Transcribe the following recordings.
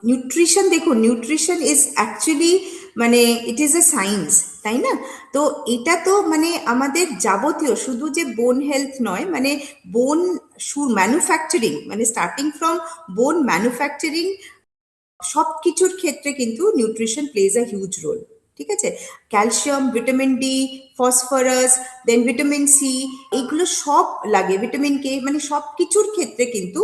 Nutrition, দেখুন nutrition is actually মানে it is a science, তাই না? তো এটা তো মানে আমাদের যাবতীয় শুধু যে বোন হেলথ নয়, মানে বোন ম্যানুফ্যাকচারিং, মানে স্টার্টিং ফ্রম বোন ম্যানুফ্যাকচারিং সব কিছুর ক্ষেত্রে কিন্তু nutrition plays a huge role. ঠিক আছে, calcium, vitamin D, phosphorus, then vitamin C, এইগুলো সব লাগে, ভিটামিন কে, মানে সব কিছুর ক্ষেত্রে কিন্তু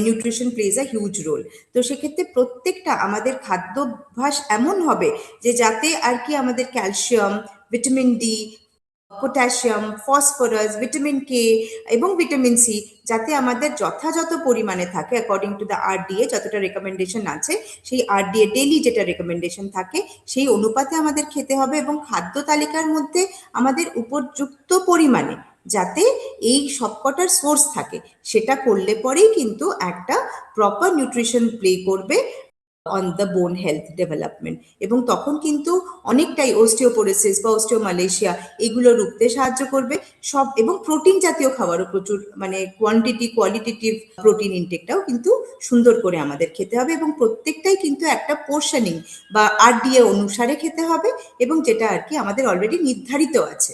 nutrition plays a huge role. তো সেক্ষেত্রে প্রত্যেকটা আমাদের খাদ্যাভ্যাস এমন হবে যে যাতে আর কি আমাদের calcium, vitamin D, potassium, phosphorus, vitamin K এবং ভিটামিন সি যাতে আমাদের যথাযথ পরিমাণে থাকে অ্যাকর্ডিং টু দ্য আরডিএ, যতটা রেকমেন্ডেশন আছে সেই আরডিএ ডেইলি যেটা রেকমেন্ডেশন থাকে সেই অনুপাতে আমাদের খেতে হবে, এবং খাদ্য তালিকার মধ্যে আমাদের উপযুক্ত পরিমাণে যাতে এই সবকটার সোর্স থাকে, সেটা করলে পরেই কিন্তু একটা প্রপার নিউট্রিশন প্লে করবে on the bone health development, এবং তখন কিন্তু অনেকটাই ওস্টিওপোরোসিস বা ওস্টিওমালেশিয়া এগুলো রুখতে সাহায্য করবে সব। এবং প্রোটিন জাতীয় খাবারও প্রচুর, মানে কোয়ান্টিটি কোয়ালিটেটিভ প্রোটিন ইনটেকটাও কিন্তু সুন্দর করে আমাদের খেতে হবে, এবং প্রত্যেকটাই কিন্তু একটা পোর্শনিং বা আরডিএ অনুসারে খেতে হবে, এবং যেটা আর কি আমাদের অলরেডি নির্ধারিত আছে।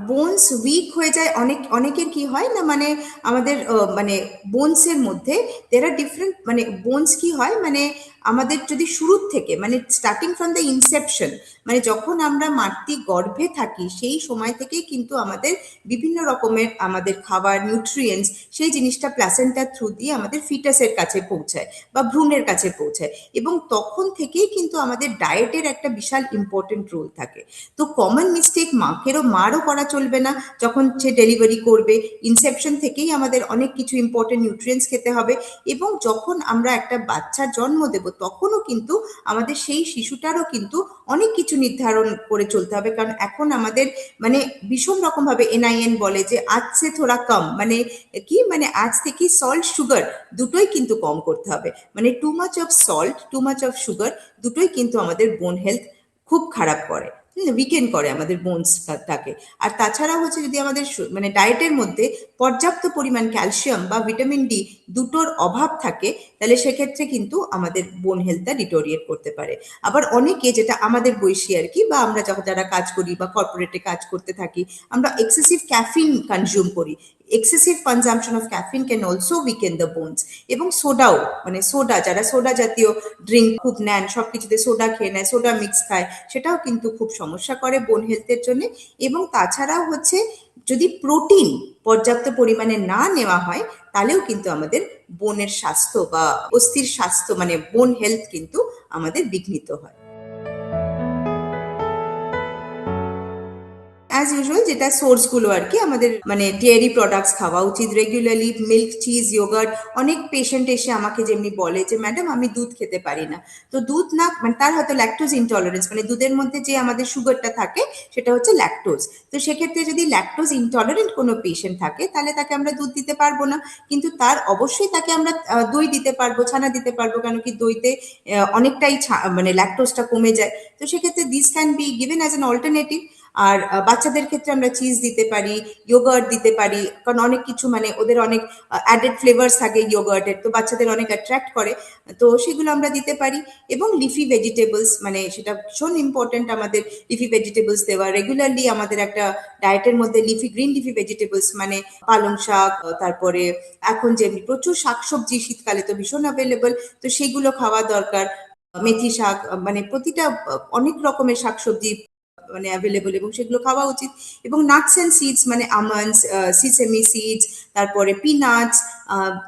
বোনস উইক হয়ে যায়, অনেকের কি হয় না, মানে আমাদের মানে বোনসের মধ্যে দের আর ডিফারেন্ট, মানে বোনস কি হয়, মানে আমাদের যদি শুরুর থেকে মানে স্টার্টিং ফ্রম দ্য ইনসেপশন, মানে যখন আমরা মাতৃ গর্ভে থাকি সেই সময় থেকেই কিন্তু আমাদের বিভিন্ন রকমের আমাদের খাবার নিউট্রিয়েন্টস সেই জিনিসটা প্ল্যাসেন্টার থ্রু দিয়ে আমাদের ফিটাসের কাছে পৌঁছায় বা ভ্রূণের কাছে পৌঁছায়, এবং তখন থেকেই কিন্তু আমাদের ডায়েটের একটা বিশাল ইম্পর্টেন্ট রোল থাকে। তো কমন মিস্টেক মারও করা চলবে না যখন সে ডেলিভারি করবে। ইনসেপশন থেকেই আমাদের অনেক কিছু ইম্পর্টেন্ট নিউট্রিয়েন্টস খেতে হবে, এবং যখন আমরা একটা বাচ্চার জন্ম দেব তখনও কিন্তু আমাদের সেই শিশুটারও কিন্তু অনেক কিছু নির্ধারণ করে চলতে হবে, কারণ এখন আমাদের মানে ভীষণ রকমভাবে এনআইএন বলে যে আজ সে থোড়া কম, মানে কি, মানে আজ থেকে সল্ট সুগার দুটোই কিন্তু কম করতে হবে, মানে too much of salt, too much of sugar দুটোই কিন্তু আমাদের বোন হেলথ খুব খারাপ করে, উইকেন্ড করে আমাদের বোনসটাকে। আর তাছাড়া হচ্ছে যদি আমাদের মানে ডায়েটের মধ্যে পর্যাপ্ত পরিমাণ ক্যালসিয়াম বা ভিটামিন ডি দুটোর অভাব থাকে, তাহলে সেক্ষেত্রে কিন্তু আমাদের বোন হেলথটা ডিটোরিয়েট করতে পারে। আবার অনেকে, যেটা আমাদের বয়সী আর কি, বা আমরা যখন যারা কাজ করি বা কর্পোরেটে কাজ করতে থাকি, আমরা এক্সেসিভ ক্যাফিন কনজিউম করি। Excessive consumption of caffeine can also weaken the bones. এবং সোডাও, মানে সোডা, যারা সোডা জাতীয় ড্রিঙ্ক খুব নেন, সব কিছুতে সোডা খেয়ে নেয়, সোডা মিক্স খায়, সেটাও কিন্তু খুব সমস্যা করে বোন হেলথের জন্য। এবং তাছাড়াও হচ্ছে যদি প্রোটিন পর্যাপ্ত পরিমাণে না নেওয়া হয় তাহলেও কিন্তু আমাদের বোনের স্বাস্থ্য বা অস্থির স্বাস্থ্য, মানে বোন হেলথ কিন্তু আমাদের বিঘ্নিত হয়। অ্যাজ ইউজুয়াল যেটা সোর্সগুলো আর কি, আমাদের মানে ডেয়ারি প্রোডাক্টস খাওয়া উচিত রেগুলারলি, মিল্ক, চিজ, ইয়োগার্ট। অনেক পেশেন্ট এসে আমাকে যেমনি বলে যে ম্যাডাম আমি দুধ খেতে পারি না, তো দুধ না, মানে তার হয়তো ল্যাকটোজ ইনটলারেন্স, মানে দুধের মধ্যে যে আমাদের সুগারটা থাকে সেটা হচ্ছে ল্যাকটোজ। তো সেক্ষেত্রে যদি ল্যাকটোজ ইনটলারেন্ট কোনো পেশেন্ট থাকে তাহলে তাকে আমরা দুধ দিতে পারবো না, কিন্তু তার অবশ্যই তাকে আমরা দই দিতে পারবো, ছানা দিতে পারবো, কেন কি দইতে অনেকটাই মানে ল্যাকটোজটা কমে যায়। তো সেক্ষেত্রে this can be given as an alternative. আর বাচ্চাদের ক্ষেত্রে আমরা চিজ দিতে পারি, ইয়োগার্ট দিতে পারি, কারণ অনেক কিছু মানে ওদের অনেক অ্যাডেড ফ্লেভার্স থাকে ইয়োগার্টের, তো বাচ্চাদের অনেক অ্যাট্রাক্ট করে, তো সেগুলো আমরা দিতে পারি। এবং লিফি ভেজিটেবলস, মানে সেটা ভীষণ ইম্পর্টেন্ট আমাদের লিফি ভেজিটেবলস দেওয়া রেগুলারলি, আমাদের একটা ডায়েটের মধ্যে লিফি গ্রিন লিফি ভেজিটেবলস, মানে পালং শাক, তারপরে এখন যেমনি প্রচুর শাকসবজি শীতকালে তো ভীষণ অ্যাভেলেবল, তো সেগুলো খাওয়া দরকার। মেথি শাক, মানে প্রতিটা অনেক রকমের শাকসবজি মানে অ্যাভেলেবল, এবং সেগুলো খাওয়া উচিত। এবং নাটস অ্যান্ড সিডস, মানে আমন্ডস, সিসেমি সিডস, তারপরে পিনাটস,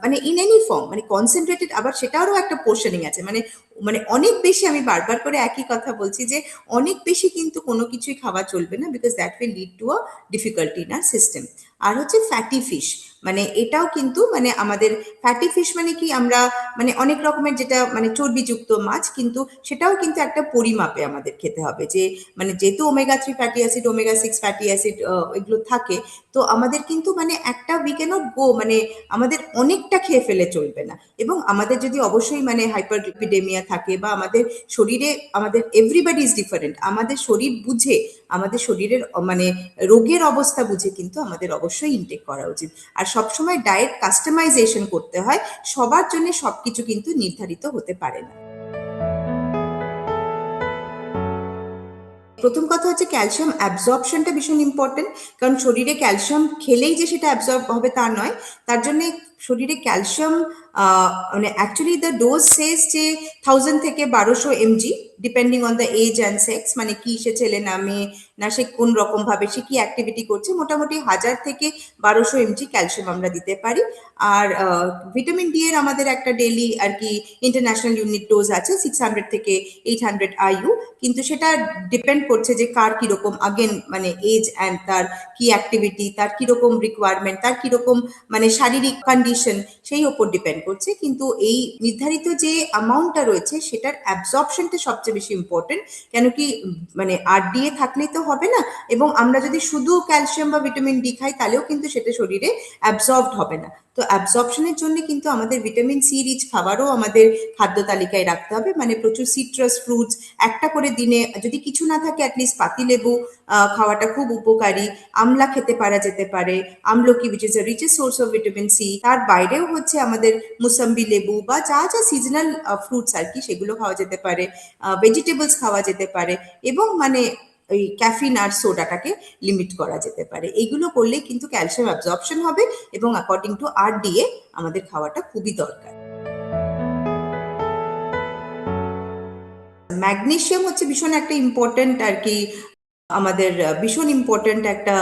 মানে ইন এনি ফর্ম, মানে কনসেন্ট্রেটেড, আবার সেটারও একটা পোর্শনিং আছে, মানে মানে অনেক বেশি, আমি বারবার করে একই কথা বলছি যে অনেক বেশি কিন্তু কোনো কিছুই খাওয়া চলবে না, because that will lead to a difficulty in our system. আর হচ্ছে ফ্যাটি ফিশ, মানে এটাও কিন্তু মানে আমাদের ফ্যাটি ফিশ মানে কি, আমরা মানে অনেক রকমের যেটা মানে চর্বিযুক্ত মাছ, কিন্তু সেটাও কিন্তু একটা পরিমাপে আমাদের খেতে হবে, যে মানে যেহেতু omega 3 fatty acid, omega 6 fatty acid এগুলো থাকে, তো আমাদের কিন্তু মানে একটা উই ক্যানট গো, মানে আমাদের অনেকটা খেয়ে ফেলে চলবে না। এবং আমাদের যদি অবশ্যই মানে হাইপারলিপিডেমিয়া থাকে, বা আমাদের শরীরে, আমাদের এভরিবডি ইজ ডিফারেন্ট, আমাদের শরীর বুঝে, আমাদের শরীরের মানে রোগের অবস্থা বুঝে কিন্তু আমাদের অবশ্যই ইনটেক করা উচিত। আর সবসময় ডায়েট কাস্টমাইজেশন করতে হয়, সবার জন্য সবকিছু কিন্তু নির্ধারিত হতে পারে না। প্রথম কথা হচ্ছে ক্যালসিয়াম অ্যাবজর্পশনটা ভীষণ ইম্পর্টেন্ট, কারণ শরীরে ক্যালসিয়াম খেলেই যে সেটা অ্যাবজর্ব হবে তা নয়, তার জন্য শরীরে ক্যালসিয়াম মানে অ্যাকচুয়ালি দ্য ডোজ সেজ যে 1000 থেকে 1200 mg depending on the age and sex, মানে কি সে ছেলে না মেয়ে, না সে কোন রকম ভাবে সে কি অ্যাক্টিভিটি করছে, মোটামুটি 1000 থেকে 1200 mg ক্যালসিয়াম আমরা দিতে পারি। আর ভিটামিন ডি এর আমাদের একটা ডেইলি আর কি ইন্টারন্যাশনাল ইউনিট ডোজ আছে 600 থেকে 800 IU, কিন্তু সেটা ডিপেন্ড করছে যে কার কিরকম আগেন মানে এজ অ্যান্ড তার কি অ্যাক্টিভিটি, তার কিরকম রিকোয়ারমেন্ট, তার কিরকম মানে শারীরিক কন্ডিশন, সেই ওপর ডিপেন্ড করছে। কিন্তু এই নির্ধারিত যে অ্যামাউন্টটা রয়েছে সেটার অ্যাবজর্পশনটা সবচেয়ে বেশি ইম্পর্টেন্ট, কেন কি মানে RDA থাকলেই তো হবে না, এবং আমরা যদি শুধু ক্যালসিয়াম বা ভিটামিন ডি খাই তাহলেও কিন্তু সেটা শরীরে অ্যাবজর্বড হবে না। তো অ্যাবজর্পশনের জন্য কিন্তু আমাদের ভিটামিন সি রিচ খাবারও আমাদের খাদ্য তালিকায় রাখতে হবে, মানে প্রচুর সিট্রাস ফ্রুটস একটা করে দিনে, যদি কিছু না থাকে অ্যাটলিস্ট পাতিলেবু খাওয়াটা খুব উপকারী। আমলা খেতে পারা যেতে পারে, amlaki which is a richest source of vitamin C. তার বাইরেও হচ্ছে আমাদের মুসাম্বি লেবু বা যা যা সিজনাল ফ্রুটস আর কি সেগুলো খাওয়া যেতে পারে, ভেজিটেবলস খাওয়া যেতে পারে, এবং মানে ওই ক্যাফিন আর সোডাটাকে লিমিট করা যেতে পারে। এইগুলো করলে কিন্তু ক্যালসিয়াম অ্যাবজর্পশন হবে, এবং অ্যাকর্ডিং টু RDA আমাদের খাওয়াটা খুবই দরকার। ম্যাগনেসিয়াম হচ্ছে ভীষণ একটা ইম্পর্ট্যান্ট আর কি, আমাদের ভীষণ ইম্পর্ট্যান্ট একটা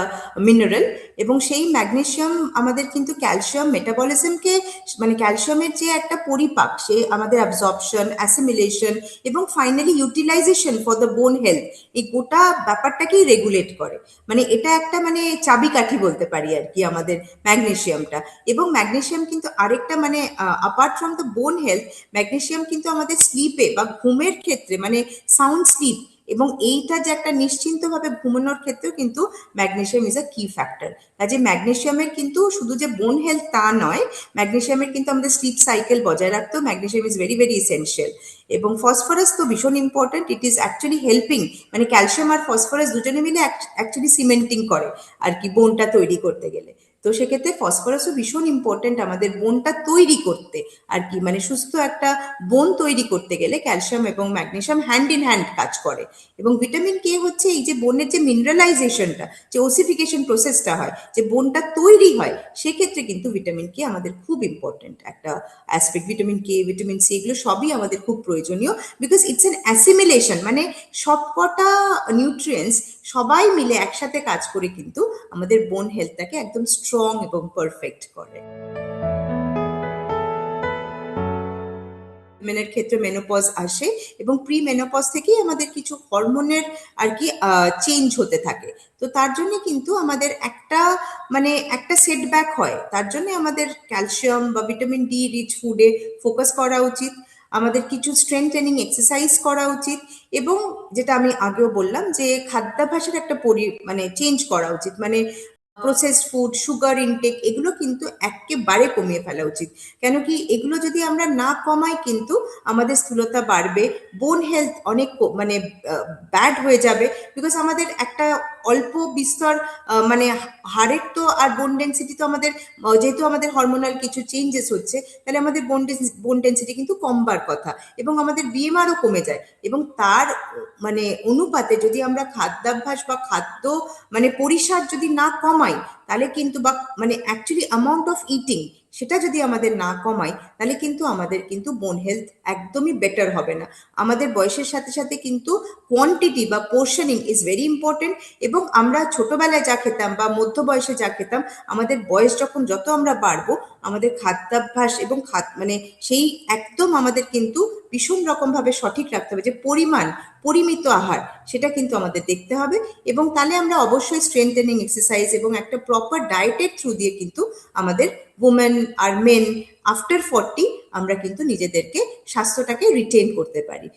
মিনারেল, এবং সেই ম্যাগনেসিয়াম আমাদের কিন্তু ক্যালসিয়াম মেটাবলিজমকে, মানে ক্যালসিয়ামের যে একটা পরিপাক সে আমাদের অ্যাবজর্পশন, অ্যাসিমিলেশন এবং finally utilization for the bone health, এই গোটা ব্যাপারটাকেই রেগুলেট করে। মানে এটা একটা মানে চাবিকাঠি বলতে পারি আর কি আমাদের ম্যাগনেসিয়ামটা। এবং ম্যাগনেসিয়াম কিন্তু আরেকটা মানে apart from the bone health, magnesium কিন্তু আমাদের স্লিপে বা ঘুমের ক্ষেত্রে মানে সাউন্ড স্লিপ, এবং এইটা যে একটা নিশ্চিন্তভাবে ঘুমানোর ক্ষেত্রেও কিন্তু ম্যাগনেসিয়াম ইজ আ কি ফ্যাক্টর। কাজে ম্যাগনেসিয়ামের কিন্তু শুধু যে বোন হেলথ তা নয়, ম্যাগনেসিয়ামের কিন্তু আমাদের স্লিপ সাইকেল বজায় রাখতেও magnesium is very very essential. এবং ফসফরাস তো ভীষণ important, it is actually helping, মানে ক্যালসিয়াম আর ফসফরাস দুজনে মিলে অ্যাকচুয়ালি সিমেন্টিং করে আর কি বোনটা তৈরি করতে গেলে। তো সেক্ষেত্রে ফসফরাসও ভীষণ ইম্পর্টেন্ট আমাদের বোনটা তৈরি করতে আর কি, মানে সুস্থ একটা বোন তৈরি করতে গেলে ক্যালসিয়াম এবং ম্যাগনেসিয়াম হ্যান্ড ইন হ্যান্ড কাজ করে। এবং ভিটামিন কে হচ্ছে এই যে বোনের যে মিনারেলাইজেশনটা, যে ওসিফিকেশন প্রসেসটা হয়, যে বোনটা তৈরি হয়, সেক্ষেত্রে কিন্তু ভিটামিন কে আমাদের খুব ইম্পর্টেন্ট একটা aspect. Vitamin K, vitamin C এগুলো সবই আমাদের খুব প্রয়োজনীয়, বিকজ ইটস অ্যান অ্যাসিমিলেশন, মানে সবকটা নিউট্রিয়েন্টস সবাই মিলে একসাথে কাজ করে কিন্তু আমাদের বোন হেলথটাকে একদম স্ট্রং এবং পারফেক্ট করে। মেনের ক্ষেত্রে মেনোপজ আসে, এবং প্রি মেনোপজ থেকেই আমাদের কিছু হরমোনের আর কি চেঞ্জ হতে থাকে। তো তার জন্য কিন্তু আমাদের একটা মানে একটা সেটব্যাক হয়, তার জন্য আমাদের ক্যালসিয়াম বা ভিটামিন ডি রিচ ফুডে ফোকাস করা উচিত, আমাদের কিছু স্ট্রেংথেনিং এক্সারসাইজ করা উচিত, এবং যেটা আমি আগেও বললাম যে খাদ্যাভ্যাসের একটা মানে চেঞ্জ করা উচিত, মানে প্রসেসড ফুড, সুগার ইনটেক এগুলো কিন্তু একেবারে কমিয়ে ফেলা উচিত। কেন কি এগুলো যদি আমরা না কমাই কিন্তু আমাদের স্থূলতা বাড়বে, বোন হেলথ অনেক মানে ব্যাড হয়ে যাবে, বিকজ আমাদের একটা অল্প বিস্তর মানে হাড়ের তো আর বোন ডেন্সিটি তো আমাদের যেহেতু আমাদের হরমোনাল কিছু চেঞ্জেস হচ্ছে, তাহলে আমাদের বোন ডেন্সিটি কিন্তু কমবার কথা, এবং আমাদের বিএমআরও কমে যায়। এবং তার মানে অনুপাতে যদি আমরা খাদ্যাভ্যাস বা খাদ্য মানে পরিসার যদি না কমাই, তাহলে কিন্তু বা মানে অ্যাকচুয়ালি অ্যামাউন্ট অফ ইটিং সেটা যদি আমাদের না কমাই, তাহলে কিন্তু আমাদের কিন্তু বোন হেলথ একদমই বেটার হবে না। আমাদের বয়সের সাথে সাথে কিন্তু কোয়ান্টিটি বা পোর্শনিং ইজ ভেরি ইম্পর্টেন্ট, এবং আমরা ছোটবেলায় যা খেতাম বা মধ্য বয়সে যা খেতাম, আমাদের বয়স যত আমরা বাড়বো, আমাদের খাদ্যাভ্যাস এবং মানে সেই একদম আমাদের কিন্তু ভীষণ রকমভাবে সঠিক রাখতে হবে, যে পরিমিত আহার সেটা কিন্তু আমাদের দেখতে হবে। এবং তাহলে আমরা অবশ্যই স্ট্রেংথেনিং এক্সারসাইজ এবং একটা প্রপার ডায়েটের থ্রু দিয়ে কিন্তু আমাদের উমেন আর মেন আফটার 40 আমরা কিন্তু নিজেদেরকে স্বাস্থ্যটাকে রিটেন করতে পারি।